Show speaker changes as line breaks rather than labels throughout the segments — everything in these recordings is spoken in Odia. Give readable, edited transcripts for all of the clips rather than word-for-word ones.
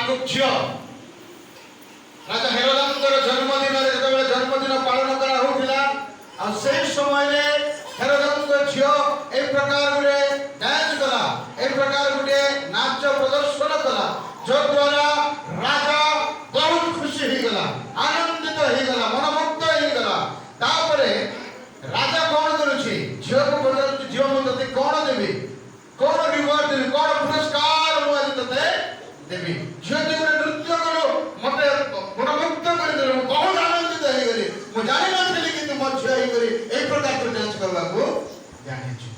झील राजा हेरोदांकर जन्मदिन जो जन्मदिन पालन करा से समय हेरोदांकर झील एक प्रकार गोटे डांस कला एक प्रकार गोटे नाच प्रदर्शन कला जो द्वारा राजा बहुत खुशी हो गला आनंदित हो गला मनमुग्ध हो गला तापरे राजा कौन करुछि झील को पचार झील मु तते कौन देबी कौन रिवार्ड देबी कौन पुरस्कार मु आज तते देबी झील जे नृत्य करो मते मनमुग्ध कर दे बहुत आनंदित हो गली मु जानि नथली कि मो झील ही करी एक प्रकार के डांस करबा को जानि छु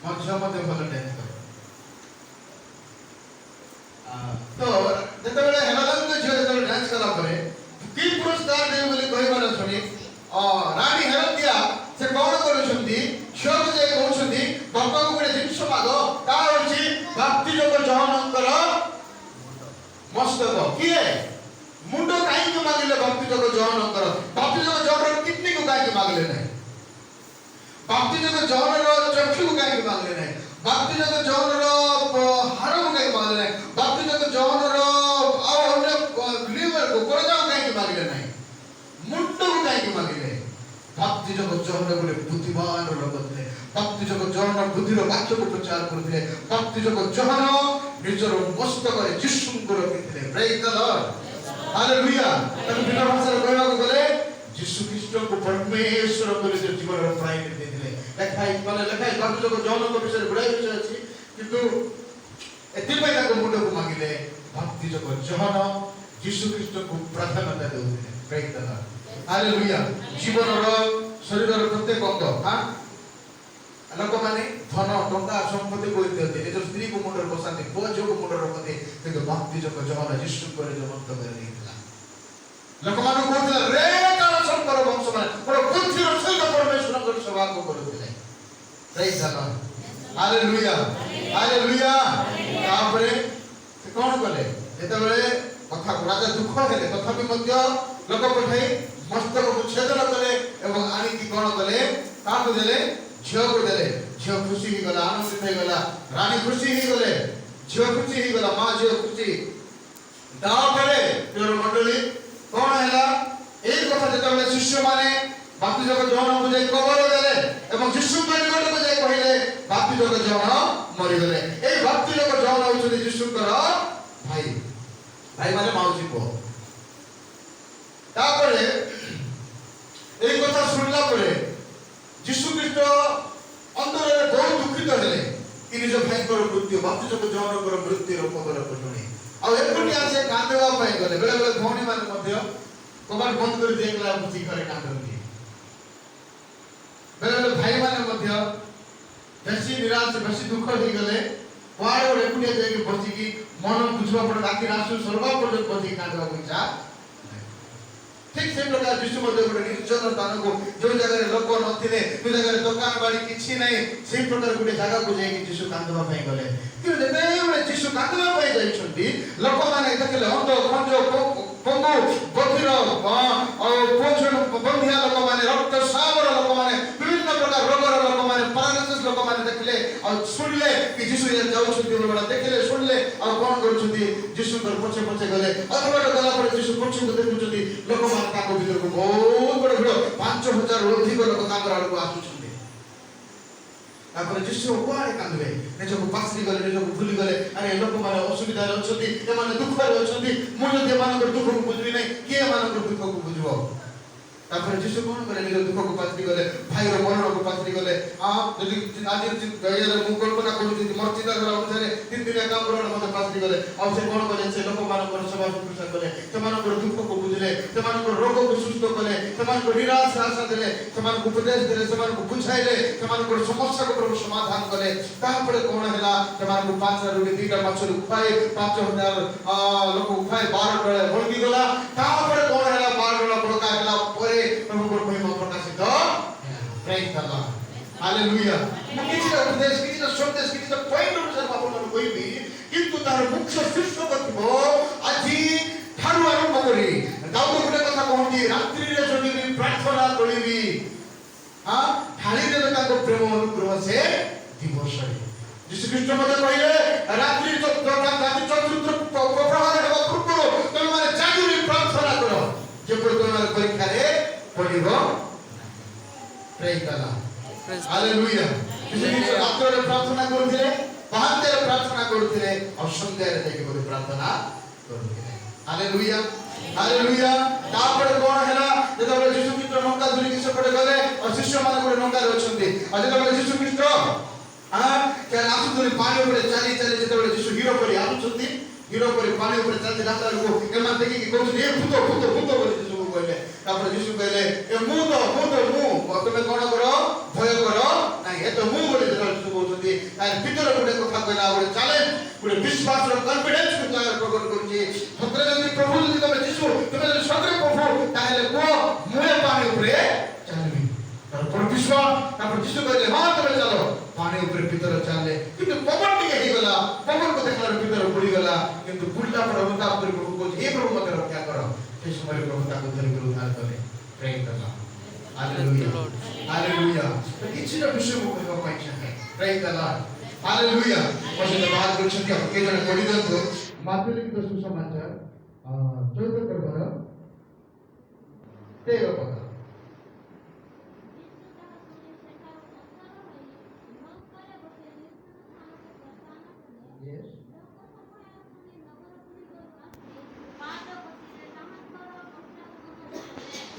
मो झील मते भल डांस कर तो जेतेबेले हेरोदांकर झील जेतेबेले डांस कला परे कि पुरस्कार देबे बोली कहबार सुनी रानी हेरोदिया से कौन करूछंती झील जे कहउछंती बापा को गोटे जिंस मागो ता होछि भक्ति जोग जहनंकर मस्तक किए मुंडो काई के मागले भक्ति जोग जहनंकर भक्ति जोग जहनर किडनी को काई के मागले नहीं भक्ति जोग जहनर चक्षु को काई के मागले नहीं भक्ति जोग जहनर हाड़ को काई के मागले नहीं भक्ति जोग जहनर आ अन्य लिवर को कोरजा को काई के मागले नहीं मुंडो को काई के मागले भक्ति जोग जहनर बोले बुद्धिमान लोग थे भक्ति जोग जहनर बुद्धिर वाक्य को प्रचार करते भक्ति जोग जहनर निजर मस्तक रे जिसु को रखिते प्रेज द लॉर्ड हालेलुया तब बिना भाषा कहबा को गले जिसु ख्रीष्ट को परमेश्वर को निज जीवन रो प्राइम दे दिले लेखाई माने लेखाई भक्ति जोग जहनर को विषय बड़ा विषय अछि किंतु एति पैदा को मुंड को मांगिले भक्ति जोग जहनर जिसु ख्रीष्ट को प्रार्थना देउते प्रेज द लॉर्ड हालेलुया जीवन रो शरीर रो प्रत्येक अंग हां लोक माने धन टंका संपत्ति को देते निज स्त्री को मुंडर बसाते बोझ को मुंडर रखते किंतु भक्ति जो जहन जिसु करे जमंत करे देला लोक माने कहते रे काल संकर वंश माने पर बुद्धि रो सहित परमेश्वर को सेवा को करते praise the Lord hallelujah hallelujah तापरे से कोन कले जेतेबेले कथा राजा दुख हेले तथापि मध्य लोक पठाई मस्तक को छेदन कले एवं आनी की कोन कले काको देले झील को देले झील खुशी ही गला आनंदित हो गला रानी खुशी ही गले झील खुशी ही गला मां झील खुशी तापरे प्रिय मंडली कोन हैला एक कथा जेतेबेले शिष्य माने भक्ति जोग जहन को जे कबर देले एवं जिसु के निकट को जे कहिले भक्ति जोग जहन मरि गले ए भक्ति जोग जहन होछि जिसु कर भाई भाई माने माउसी को तापरे एक कथा सुनला परे जिसु ख्रीष्ट अंदर रे बहुत दुखित हेले कि निज भाई को मृत्यु भक्ति जोग जहन को मृत्यु रो खबर पठुनी आ एकोटी आसे कांदेवा पई गले बेले बेले भौणी मान मध्य कबाड़ बंद कर देखला बुझी करे कांदली बेले बेले भाई माने मध्य बेसी निराश बेसी दुख हो गले पाड़ और एकोटी जाके बची की मन बुझवा पर राती रासु सर्वा पर बची कांदेवा इच्छा ठीक से प्रकार जिसु मध्य गोटे निर्जन स्थान को जो जगह रे लोक नथिले जो जगह रे दुकान बाड़ी किछि नै सेही प्रकार गोटे जगह को जाई कि जिसु कांदवा पई गले कि जेते बे जिसु कांदवा पई जाई छथि लोक माने देखले अंध खंजो पंगु बधिर और पोछन बंधिया लोक माने रक्त सावर लोक माने विभिन्न प्रकार रोगर लोक माने पैरालिसिस लोक माने देखले और सुनले कि जिसु ये जाउ छथि बड़ा देखले सुनले और कोन करू छथि जिसु कर पछे पछे गले अथवा गला पर जिसु पछे को देखु छथि लोक माने ताको भीतर को बहुत बड़ भिड़ 5000 अधिक लोक ताकर आड़ को आसु छथि तापर जिसु कोआरे कांदबे निजो को पासरी गले निजो को भूली गले अरे लोक माने असुविधा रे छथि ए माने दुख रे छथि मु जदि मान को दुख को बुझबी नै के मान को दुख को बुझबो तापर जिसु कोन करे निजो दुख को पासरी गले भाई रो मरण को पासरी गले आ जदि आज गयले मु कल्पना करू जदि मोर चिंता करा अनुसार 3 दिन काम करण मते पासरी गले आ से कोन करे से लोक मान को सेवा शुश्रूषा करे से मान को दुख को बुझले से मान को रोग को सुस्त करे से मान को निराश आशा देले से मान को उपदेश देले से मान को बुझाइले से मान को समस्या को प्रभु समाधान करे तापर कोन हैला से मान को 5 रोटी 2टा मछली उखाए 5000 लोक उखाए 12 टळे होलगी गला तापर कोन हैला 12 टळे बड़का हैला परे प्रभु को महिमा प्रकाशित प्रेज द लॉर्ड हालेलुया किछि उपदेश किछि संदेश किछि पॉइंट अनुसार बाबू कोई भी किंतु तार मुख्य शीर्ष कथबो आजि ठारू आरंभ करी दाऊद गुटे कथा कहंती रात्रि रे जदि प्रार्थना करिबी हां ढाली देबे ताको प्रेम अनुग्रह से दिवस जिसु ख्रीष्ट मते कहिले रात्रि रात्रि हालेलुया यीशु रात्रे प्रार्थना କରୁଥିଲେ ପାହାନ୍ତରେ ପ୍ରାର୍ଥନା କରୁଥିଲେ ଆଉ ସନ୍ଧ୍ୟାରେ ଯାଇକି ବୋଧେ ପ୍ରାର୍ଥନା କରୁଥିଲେ ହାଲେଲୁୟା ହାଲେଲୁୟା ତାପରେ କଣ ହେଲା ଯେତେବେଳେ ଯୀଶୁ ଖ୍ରୀଷ୍ଟ ନଙ୍କା ଧରିକି ସେପଟେ ଗଲେ ଆଉ ଶିଷ୍ୟମାନେ ଗୋଟେ ନଙ୍କାରେ ଅଛନ୍ତି ଆଉ ଯେତେବେଳେ ଯୀଶୁ ଖ୍ରୀଷ୍ଟ ଆସୁଥିଲେ ପାଣି ଉପରେ ଚାଲି ଚାଲି ଯେତେବେଳେ ଯୀଶୁ ହିରୋ କରି ଆସୁଛନ୍ତି ହିରୋ କରି ପାଣି ଉପରେ ଚାଲି ରାସ୍ତାକୁ ଏମାନେ ଦେଖିକି କହୁଛନ୍ତି ଏ ଭୂତ ଭୂତ ଭୂତ ବୋଲି ଯୀଶୁକୁ କହିଲେ ତାପରେ ଯୀଶୁ କହିଲେ ଏ ମୁଁ ତମେ କଣ କର ଭୟ କର ନାଇଁ ଏ ତ ମୁଁ ବୋଲି ଯେତେବେଳେ ଯୀଶୁ କହୁଛନ୍ତି ତାର ଭିତରେ ଗୋଟେ କଥା କହିଲା ଗୋଟେ ଚ୍ୟାଲେଞ୍ଜ ଗୋଟେ ବିଶ୍ୱାସର କନଫିଡେନ୍ସ ପ୍ରକଟ କରୁଛି ସତରେ ଯଦି ପ୍ରଭୁ ଯଦି ତମେ ଯୀଶୁ ତମେ ଯଦି ସତରେ ପ୍ରଭୁ ତାହେଲେ କୁହ ମୁଁ ଏ ପାଣି ଉପରେ ଚାଲିବି ତାର ବିଶ୍ୱାସ ତାପରେ ଯୀଶୁ କହିଲେ ହଁ ତମେ ଚାଲ ପାଣି ଉପରେ ଭିତରେ ଚାଲେ କିନ୍ତୁ ପବନ ଟିକେ ହେଇଗଲା ପବନକୁ ଦେଖିଲା ଭିତରେ ବୁଡ଼ିଗଲା କିନ୍ତୁ ବୁଡ଼ିଲା ପରେ ତା ଉପରେ ପ୍ରଭୁ କହୁଛି ଏ ପ୍ରଭୁ ମୋତେ ରକ୍ଷା କର ସେ ସମୟରେ ପ୍ରଭୁ ତାକୁ ଧରିକି ଉଦ୍ଧାର କଲେ ପ୍ରେମ କଲା ହାଲେଲୁୟା ହାଲେଲୁୟା କିଛି ନା ବିଷୟକୁ କହିବା ପାଇଁ ଚାହେଁ ପ୍ରେମ କଲା ହାଲେଲୁୟା ପଛେ ବାହାର କରୁଛନ୍ତି ଆପଣ କେହି ଜଣେ ପଢ଼ି ଦିଅନ୍ତୁ ମାତୃ ଲିଖିତ ସୁସମାଚାର 14 ପର୍ବର 13 ପଦ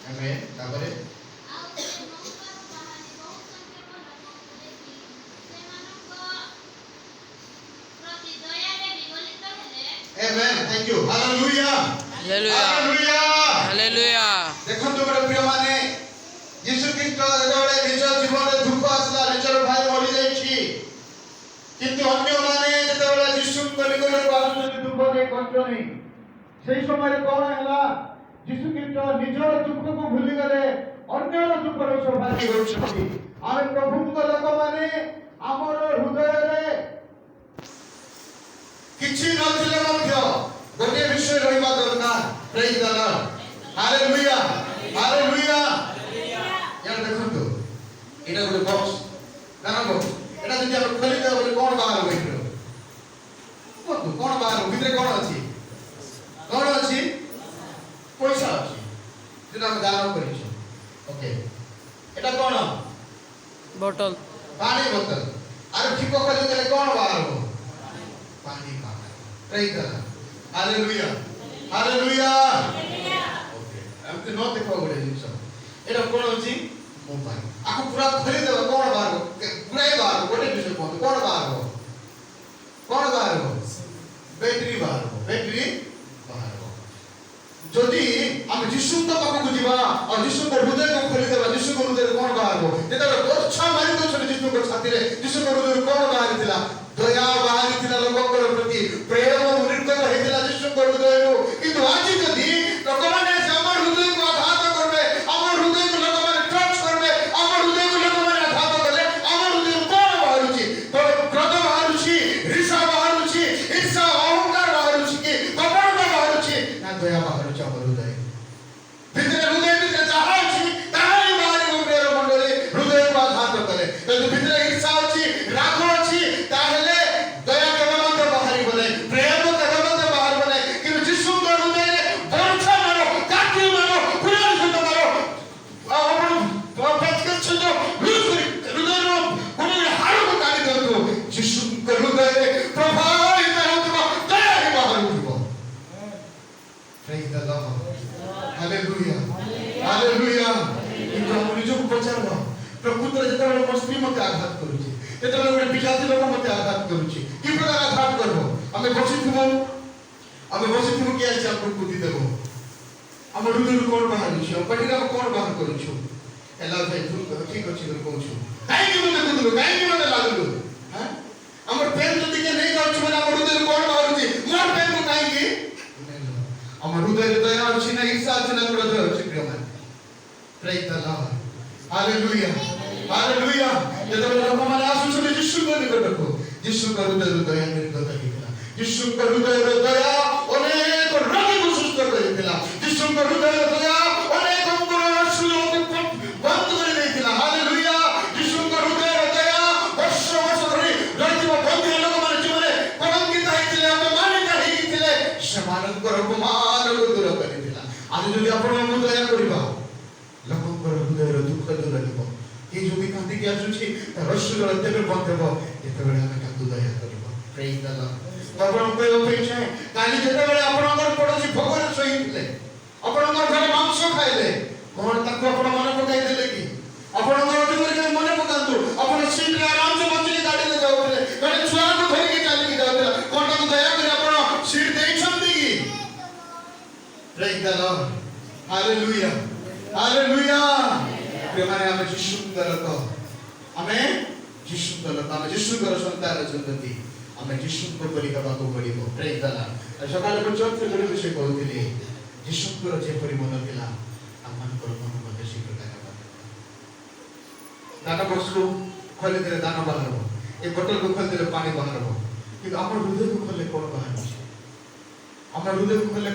Amen. Taପରେ Amen. Thank you. Hallelujah.
Hallelujah.
Hallelujah.
Hallelujah.
ଦେଖନ୍ତୁ ମୋର ପ୍ରିୟ ମାନେ ଯୀଶୁ ଖ୍ରୀଷ୍ଟ ଯେତେବେଳେ ନିଜ ଜୀବନରେ ଦୁଃଖ ଆସିଲା ନିଜର ଭାଇ ମରି ଯାଇଛି କିନ୍ତୁ ଅନ୍ୟମାନେ ଯେତେବେଳେ ଯୀଶୁଙ୍କ ନିକଟକୁ ଆସୁଛନ୍ତି ଦୁଃଖ ନେଇ କଷ୍ଟ ନେଇ ସେହି ସମୟରେ କଣ ହେଲା ଯୀଶୁ ଖ୍ରୀଷ୍ଟ ନିଜର ଦୁଃଖକୁ ଭୁଲିଗଲେ ଅନ୍ୟର ଦୁଃଖର ସୌଭାଗ୍ୟ କରୁଛନ୍ତି ଆମେ ପ୍ରଭୁଙ୍କ ଲୋକମାନେ ଆମର ହୃଦୟରେ କିଛି ନଥିଲେ ମଧ୍ୟ ଗୋଟିଏ ବିଷୟ ରହିବା ଦରକାର ପ୍ରେଜ୍ ଦ ଲର୍ଡ ହାଲେଲୁୟା ହାଲେଲୁୟା यार ଦେଖନ୍ତୁ ଏଟା ଗୋଟେ ବକ୍ସ କାରଣ ବକ୍ସ ଏଟା ଯଦି ଆମେ ଖୋଲିଦେବା ବୋଲେ କଣ ବାହାରିବ ଏଥିରୁ କୁହନ୍ତୁ କଣ ବାହାରିବ ଭିତରେ କଣ ଅଛି ପଇସା ଅଛି যেটা ଆମେ ଦାନ କରିଛୁ ଓକେ ଏଟା କଣ
Bottle.
ପାଣି ବୋତଲ ଆରେ ଠିକ ଖୋଲିଦେଲେ କଣ ବାହାରିବ ପାଣି ବାହାରିବ ପ୍ରେଜ୍ ଦ ଲର୍ଡ ହାଲେଲୁୟା ହାଲେଲୁୟା ଓକେ ଏମିତି ନ ଦେଖ ଗୋଟେ ଜିନିଷ ଏଟା କଣ ଅଛି ମୋବାଇଲ ଆକୁ ପୁରା ଖୋଲିଦେବା କଣ ବାହାରିବ ପୁରା ବାହାରିବ ଗୋଟେ ବିଷୟ କୁହନ୍ତୁ କଣ ବାହାରିବ ବ୍ୟାଟେରୀ ବାହାରିବ যদি আমি যিশুଙ୍କ ପାଖକୁ ଯିବା ଆଉ ଯୀଶୁଙ୍କ ହୃଦୟକୁ ଖୋଲିଦେବା ଯୀଶୁଙ୍କ ହୃଦୟରେ କଣ ବାହାରିବ ଯେତେବେଳେ ବର୍ଷା ମାରି ଦଉଛନ୍ତି ଯୀଶୁଙ୍କ ଛାତିରେ ଯୀଶୁଙ୍କ ହୃଦୟରୁ କଣ ବାହାରିଥିଲା ଦୟା ବାହାରିଥିଲା ଲୋକଙ୍କର ପ୍ରତି ପ୍ରେମ ନିର୍ଗତ ହେଇଥିଲା ଯୀଶୁଙ୍କ ହୃଦୟରୁ କିନ୍ତୁ ଆଜି ଯଦି ଲୋକମାନେ ଆମର ହୃଦୟକୁ ଆଘାତ କରିବେ ଆମର ହୃଦୟକୁ ଲୋକମାନେ ଟଚ୍ କରିବେ ଆମର ହୃଦୟକୁ ଲୋକମାନେ ଆଘାତ କଲେ ଆମର ହୃଦୟରୁ କଣ ବାହାରୁଛି କ୍ରୋଧ ବାହାରୁଛି ଈର୍ଷା ବାହାରୁଛି ଈର୍ଷା ଅହଙ୍କାର ବାହାରୁଛି କି କପଟ ବାହାରୁଛି ନା ଦୟା ବାହାରୁଛି ଆମର ହୃଦୟ ଭିତରେ ହୃଦୟ ଭିତରେ ଯାହା ଅଛି ତାହା ହିଁ ବାହାରିବ ପ୍ରିୟ ମଣ୍ଡଳୀ ହୃଦୟକୁ ଆଘାତ କଲେ ଯଦି ଭିତରେ ଈର୍ଷା ଅଛି ରାଗ ଅଛି ତାହେଲେ ଦୟା କେବେ ମଧ୍ୟ ବାହାରିବ ନାହିଁ ପ୍ରେମ କେବେ ମଧ୍ୟ ବାହାରିବ ନାହିଁ କିନ୍ତୁ ଯୀଶୁଙ୍କ ହୃଦୟରେ ବର୍ଷା ମାର କାଟି ମାର ପୁରା ସହିତ ମାର ଆପଣ ପ୍ରେସକ୍ରିପସନ ଲୁଜ କରି ହୃଦୟର ଗୋଟେ ହାଡ଼କୁ କାଢି ଦିଅନ୍ତୁ ଯୀଶୁଙ୍କ ହୃଦୟରେ ପ୍ରବାହିତ ହେଉଥିବା ଦୟା ହିଁ ବାହାରୁଥିବ ପ୍ରେଜ୍ ଦ ଲର୍ଡ ହାଲେଲୁୟା ହାଲେଲୁୟା କିନ୍ତୁ ଆମ ନିଜକୁ ପଚାରିବ ପ୍ରକୃତରେ ଯେତେବେଳେ ମୋ ସ୍ତ୍ରୀ ମୋତେ ଆଘାତ କରୁଛି ଯେତେବେଳେ ଗୋଟେ ବିଜାତି ଲୋକ ମୋତେ ଆଘାତ କରୁଛି କି ପ୍ରକାର ଆଘାତ କରିବ ଆମେ ବସିଥିବୁ କିଏ ଆସି ଆମକୁ ବୁଦ୍ଧି ଦେବ ଆମ ହୃଦୟରୁ କଣ ବାହାରୁଛି ଆମ ପାଟିରେ ଆମେ କଣ ବାହାର କରୁଛୁ ହେଲା ଭାଇ ଠିକ ଅଛି ବୋଲି କହୁଛୁ କାହିଁକି ମୋତେ ବୁଝିଲୁ କାହିଁକି ମୋତେ ଲାଗୁଲୁ ଆମର ପ୍ରେମ ଯଦି କିଏ ନେଇ ଯାଉଛି ମାନେ ଆମ ହୃଦୟରୁ କଣ ବାହାରୁଛି ମୋର ପ୍ରେମକୁ କାହିଁକି ଆମ ହୃଦୟରେ ଦୟା ଅଛି ନା ଈର୍ଷା ଅଛି ନା କ୍ରୋଧ ଅଛି ପ୍ରିୟମାନେ ପ୍ରେଜ୍ ଦ ଲର୍ଡ ହାଲେଲୁୟା ହାଲେଲୁୟା ଯେତେବେଳେ ଲୋକମାନେ ଆସୁଛନ୍ତି ଯୀଶୁଙ୍କ ନିକଟକୁ ଯୀଶୁଙ୍କ ହୃଦୟରୁ ଦୟା ନିର୍ଗତ ହେଇଥିଲା ଯୀଶୁଙ୍କ ହୃଦୟର ଦୟା ଅନେକ ରୋଗୀକୁ ସୁସ୍ଥ କରିଥିଲା ଯୀଶୁଙ୍କ ହୃଦୟର ଦୟା ଅନେକଙ୍କର ଅଶ୍ରୁକୁ ବନ୍ଦ କରି ଦେଇଥିଲା ହାଲେଲୁୟା ଯୀଶୁଙ୍କ ହୃଦୟର ଦୟା ବର୍ଷ ବର୍ଷ ଧରି ରହିଥିବା ବନ୍ଧୁ ଲୋକମାନେ ଯେଉଁମାନେ କଳଙ୍କିତ ହେଇଥିଲେ ଅପମାନିତ ହେଇଥିଲେ ସେମାନଙ୍କର ଅପମାନକୁ ଦୂର କରିଥିଲା ଆଜି ଯଦି ଆପଣଙ୍କୁ ଦୟା କରିବା ଲୋକଙ୍କର ହୃଦୟର ଦୁଃଖ ଦୂର ହେବ कि যদি কাঁদি কি আসুছি তার রসুল তেবে বন্ধব যেতেବେଳେ ଆମେ ତାକୁ ଦୟା କରିବ ପ୍ରେଜ୍ ଦ ଲର୍ଡ ଆପଣ କହିବା ପାଇଁ ଚାହେଁ କାଲି ଯେତେବେଳେ ଆପଣଙ୍କର ପଡ଼ୋଶୀ ଭୋଗରେ ଶୋଇଥିଲେ ଆପଣଙ୍କର ଘରେ ମାଂସ ଖାଇଲେ କଣ ତାକୁ ଆପଣ ମନେ ପକାଇ ଦେଲେ କି ଆପଣଙ୍କର ଜୀବନରେ ମନେ ପକାନ୍ତୁ ଆପଣ ସିଟରେ ଆରାମସେ ବସିକି ଗାଡ଼ିରେ ଯାଉଥିଲେ ଗୋଟେ ଛୁଆକୁ ଧରିକି ଚାଲିକି ଯାଉଥିଲା କଣ ତାକୁ ଦୟା କରି ଆପଣ ସିଟ୍ ଦେଇଛନ୍ତି କି ପ୍ରେଜ୍ ଦ ଲର୍ଡ ହାଲେଲୁୟା ହାଲେଲୁୟା प्रेमाने आमे जिशुଙ୍କର ତ ଆମେ जिशुଙ୍କର ତ ଆମେ जिशुଙ୍କର ସନ୍ତାନ ଅଛନ୍ତି ଆମେ जिशुଙ୍କ ପରି ହେବାକୁ ପଡ଼ିବ ପ୍ରେଜ୍ ଦ ଲର୍ଡ ସକାଳେ ମୁଁ ଚର୍ଚ୍ଚରେ ଗୋଟେ ବିଷୟ କହୁଥିଲି जिशुଙ୍କର ଯେପରି ମନ ଥିଲା ଆମମାନଙ୍କର ମନ ମଧ୍ୟ ସେଇ ପ୍ରକାର ହେବା ଦାନ ବକ୍ସକୁ ଖୋଲିଦେଲେ ଦାନ ବାହାରିବ ଏ ବୋତଲକୁ ଖୋଲିଦେଲେ ପାଣି ବାହାରିବ କିନ୍ତୁ ଆମ ହୃଦୟକୁ ଖୋଲିଲେ କଣ ବାହାରୁଛି ଆମ ହୃଦୟକୁ ଖୋଲିଲେ